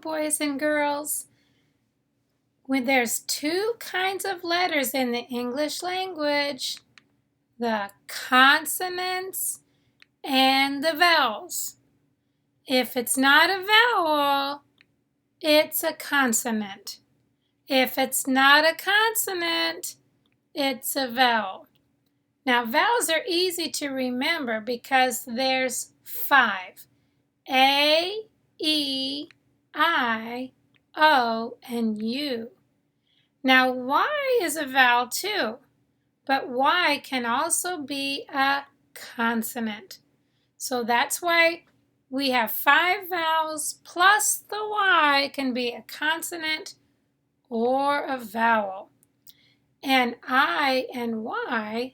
Boys and girls. When there's two kinds of letters in the English language, the consonants and the vowels. If it's not a vowel, it's a consonant. If it's not a consonant, it's a vowel. Now, vowels are easy to remember because there's 5. A, E, I, O, and U. Now, Y is a vowel too, but Y can also be a consonant. So that's why we have 5 vowels plus the Y can be a consonant or a vowel. And I and Y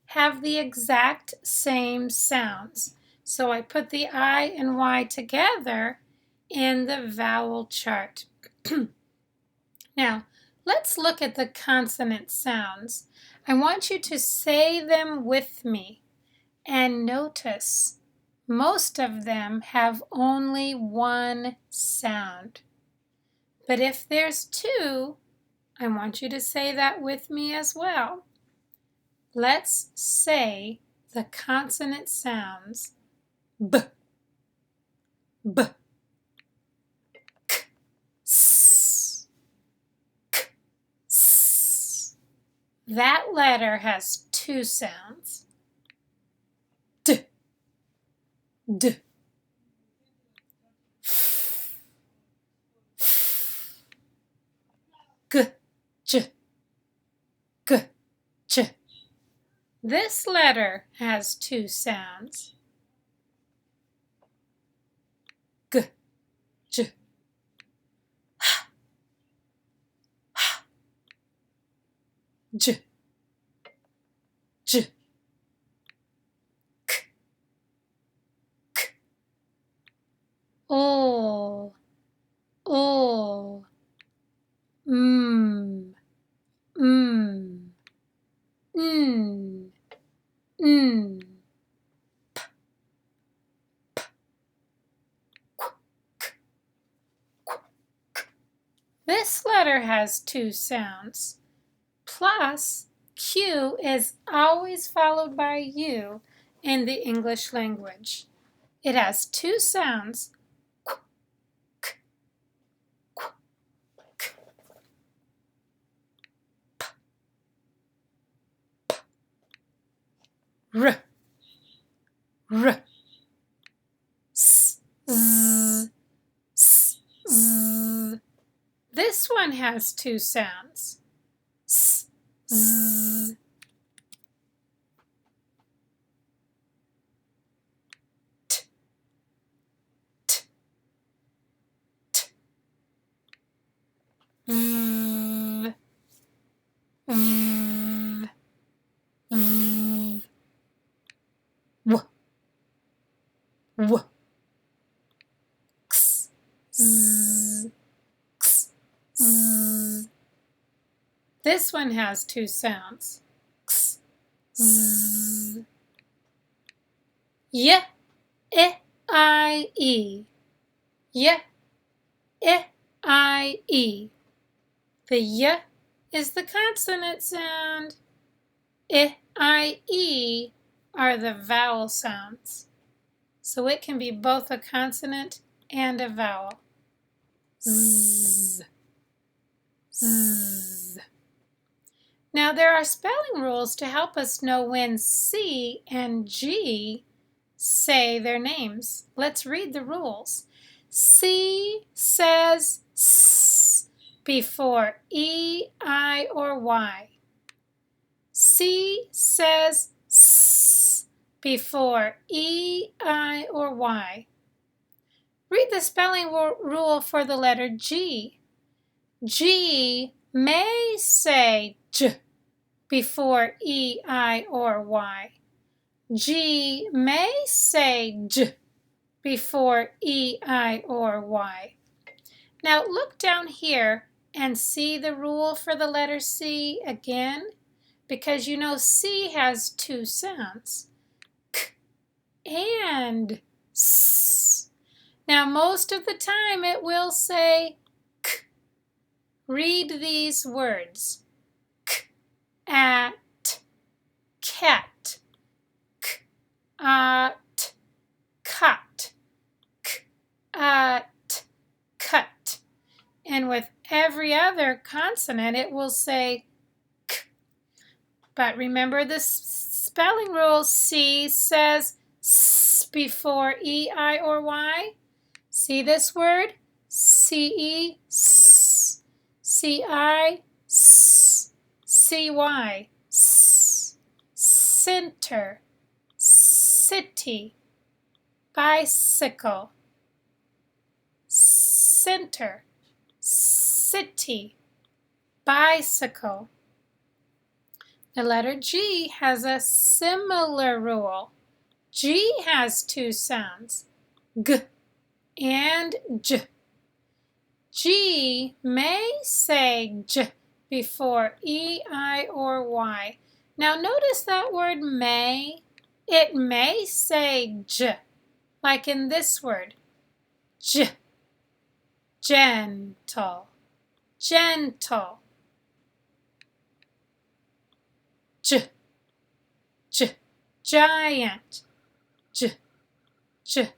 have the exact same sounds. So I put the I and Y together in the vowel chart. Now, let's look at the consonant sounds. I want you to say them with me and notice most of them have only one sound. But if there's 2, I want you to say that with me as well. Let's say the consonant sounds B, B, K, S, K, S. That letter has 2 sounds. D, D, F, F, G, J, G, J. This letter has 2 sounds. G, J, H, H, J, J, K, K. O, O, M, M, N, N, P, P, Q, K, Q, K. This letter has 2 sounds. Plus, Q is always followed by U in the English language. It has 2 sounds. Q, K, Q, K. P, P. R, R. S, Z, S, Z. This one has 2 sounds. S, Z. T, T, T. V, V, V. W, W. X, Z, X, Z. This one has 2 sounds. X, Z. Y, I, E. Y, I, E. The Y is the consonant sound. I, E are the vowel sounds. So it can be both a consonant and a vowel. Z, Z. Now there are spelling rules to help us know when C and G say their names. Let's read the rules. C says S before E, I, or Y. C says S before E, I, or Y. Read the spelling rule for the letter G. G may say J before E, I, or Y. G may say J before E, I, or Y. Now look down here and see the rule for the letter C again, because you know C has 2 sounds, K and S. Now, most of the time it will say k. Read these words. K, at, cat. K, at, cut. K, at, cut. And with every other consonant, it will say k. But remember the spelling rule. C says s before E, I, or Y. See this word? C-E, s. C-I, s. C-Y, s. Center, city. Bicycle. Center, city. Bicycle. The letter G has a similar rule. G has two sounds, G and J. G may say J before E, I, or Y. Now notice that word may. It may say J, like in this word, J. Gentle, gentle. J, J, giant. J, J,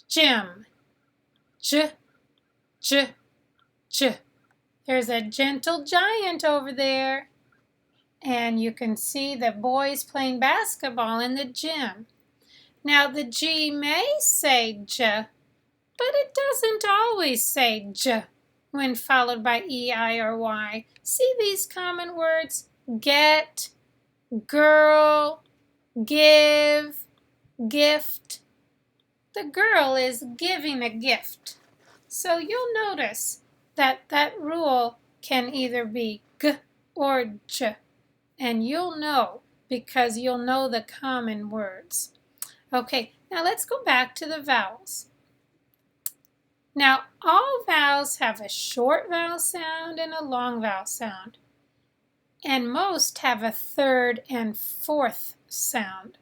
gym. J, J, J. There's a gentle giant over there. And you can see the boys playing basketball in the gym. Now the G may say J, but it doesn't always say J when followed by E, I, or Y. See these common words? Get, girl, give, gift. The girl is giving a gift. So you'll notice that that rule can either be G or J. And you'll know because you'll know the common words. Okay, now let's go back to the vowels. Now, all vowels have a short vowel sound and a long vowel sound. And most have a third and fourth sound.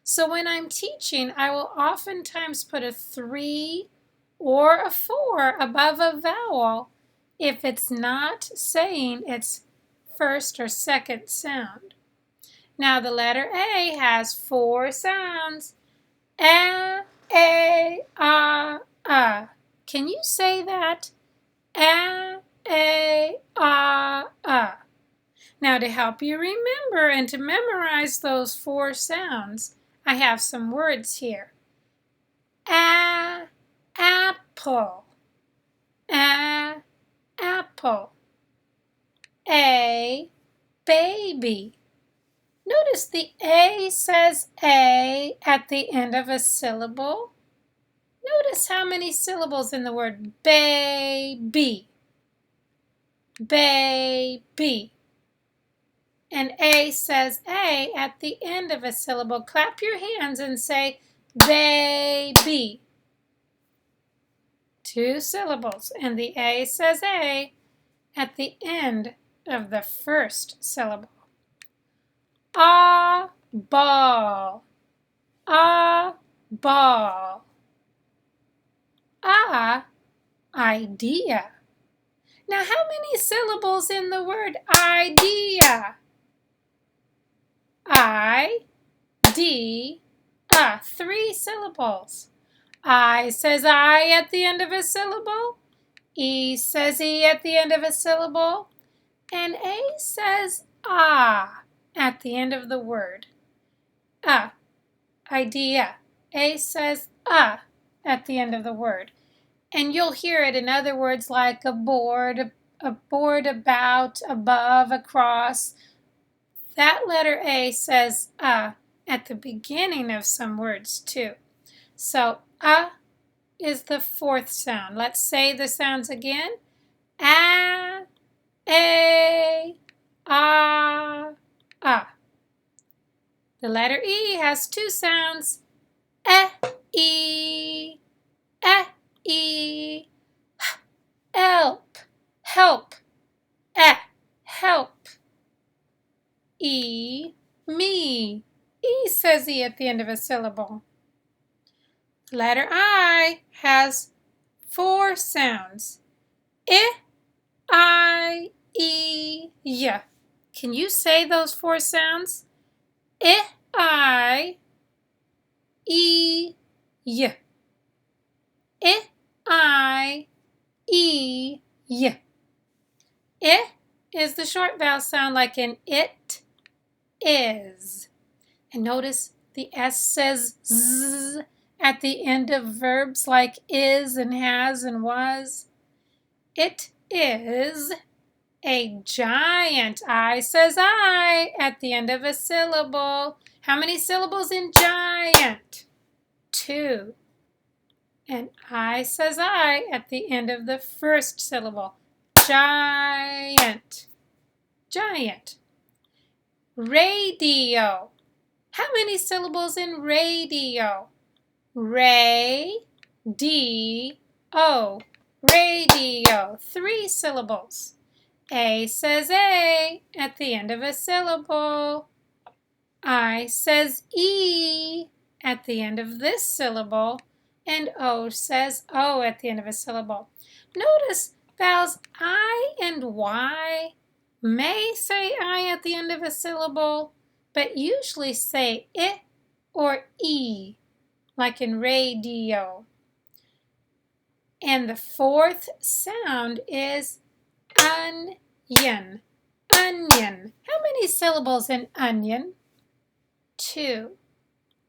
So when I'm teaching, I will oftentimes put a 3 or a 4 above a vowel if it's not saying its first or second sound. Now the letter A has 4 sounds. A, A. Can you say that? A, A. Now to help you remember and to memorize those 4 sounds, I have some words here. A, apple. A, apple. A, baby. Notice the A says A at the end of a syllable. Notice how many syllables in the word baby. Baby. And A says A at the end of a syllable. Clap your hands and say baby. 2 syllables. And the A says A at the end of the first syllable. A ball. A ball. A idea. Now how many syllables in the word idea? I-D-A. 3 syllables. I says I at the end of a syllable. E says E at the end of a syllable. And A says ah at the end of the word. Idea. A says at the end of the word. And you'll hear it in other words like a board about, above, across. That letter A says at the beginning of some words too. So is the 4th sound. Let's say the sounds again. A, A, A. The letter E has 2 sounds. E, E. Help, help. Help. E, me. E says E at the end of a syllable. Letter I has 4 sounds. I, E, Y. Can you say those 4 sounds? I, E, Y. I, E, Y. Is the short vowel sound like in it is. And notice the S says Z at the end of verbs like is and has and was. It is a giant. I says I at the end of a syllable. How many syllables in giant? 2. And I says I at the end of the first syllable. Giant. Giant. Radio. How many syllables in radio? Radio. Radio. 3 syllables. A says A at the end of a syllable. I says E at the end of this syllable. And O says O at the end of a syllable. Notice vowels I and Y may say I at the end of a syllable, but usually say I or E, like in radio. And the 4th sound is onion. Onion. How many syllables in onion? 2.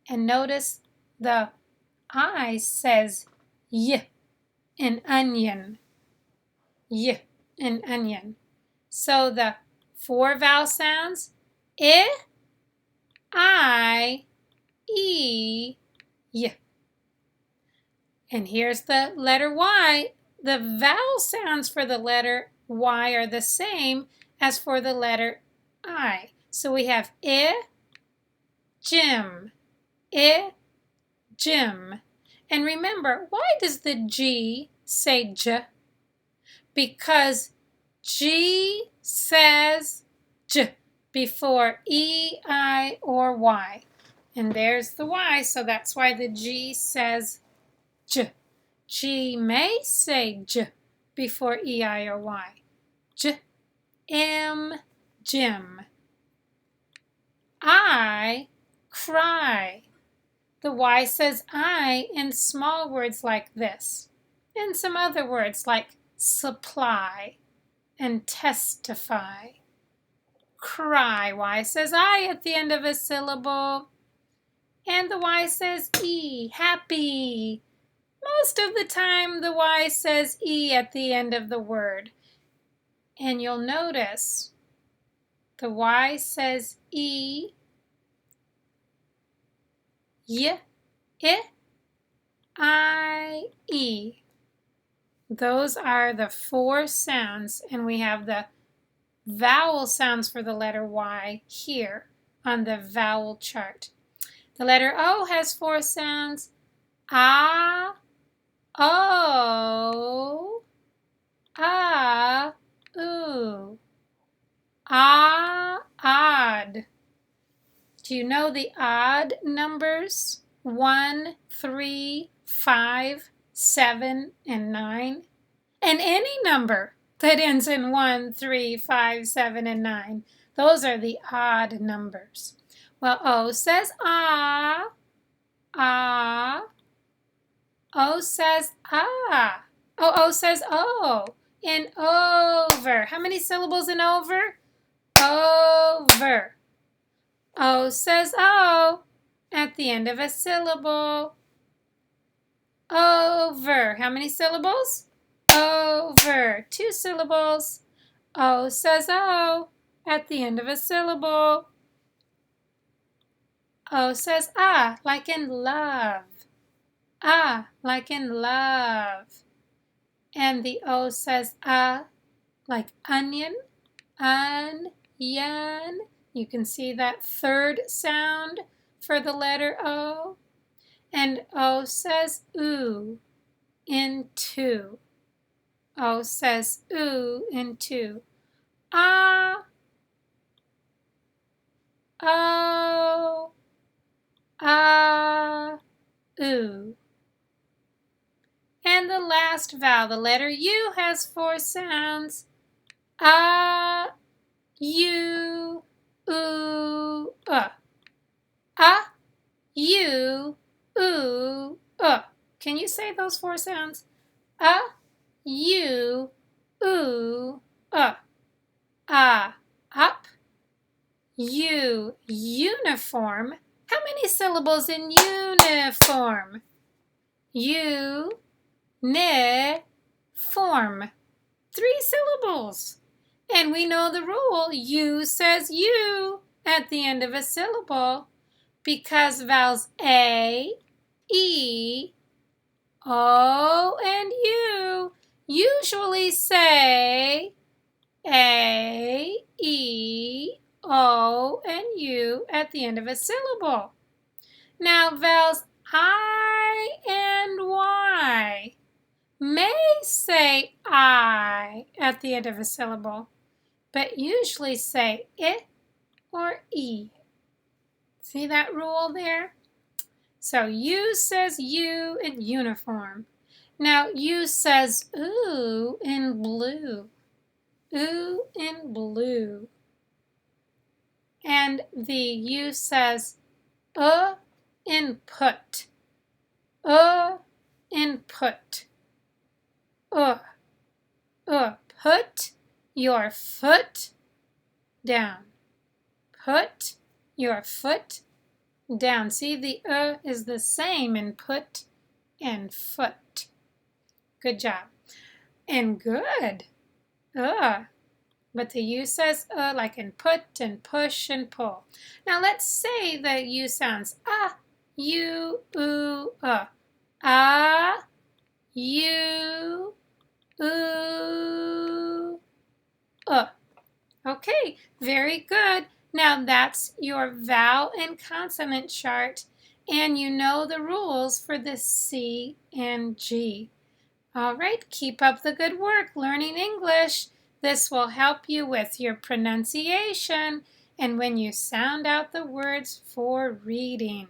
And notice the I says Y in onion. Y in onion. So the 4 vowel sounds, I, E, Y. And here's the letter Y. The vowel sounds for the letter Y are the same as for the letter I. So we have Jim, Jim. And remember, why does the G say J? Because G says J before E, I, or Y. And there's the Y, so that's why the G says J. G may say J before E, I, or Y. J, M, Jim. I cry. The Y says I in small words like this, and some other words like supply and testify. Cry. Y says I at the end of a syllable. And the Y says E. Happy. Most of the time the Y says E at the end of the word. And you'll notice the Y says E, Y, I, E. Those are the 4 sounds, and we have the vowel sounds for the letter Y here on the vowel chart. The letter O has 4 sounds. A, O, A, oo. Odd. Do you know the odd numbers? 1, 3, 5, 7, and 9? And any number that ends in 1, 3, 5, 7, and 9. Those are the odd numbers. Well, O says ah, ah. O says ah. O says oh. In over. How many syllables in over? Over. O says oh at the end of a syllable. Over. How many syllables? Over. 2 syllables. O says oh at the end of a syllable. O says ah, like in love. Ah, like in love. And the O says ah, like onion. Onion. You can see that 3rd sound for the letter O. And O says ooh in 2. O says ooh in 2. Ah, oh, ah, ooh. And the last vowel, the letter U, has 4 sounds. U, U, Can you say those 4 sounds? U, up. U, uniform. How many syllables in uniform? U, form. 3 syllables. And we know the rule. U says U at the end of a syllable because vowels A, E, O, and U usually say A, E, O, and U at the end of a syllable. Now vowels I and Y may say I at the end of a syllable, but usually say I or E. See that rule there? So U says U in uniform. Now U says ooh in blue. Ooh in blue. And the U says input. Input. Put your foot down. Put your foot down. See, the is the same in put and foot. Good job. And good. But the U says like in put and push and pull. Now let's say the U sounds U, U, Okay, very good. Now that's your vowel and consonant chart, and you know the rules for the C and G. All right, keep up the good work learning English. This will help you with your pronunciation and when you sound out the words for reading.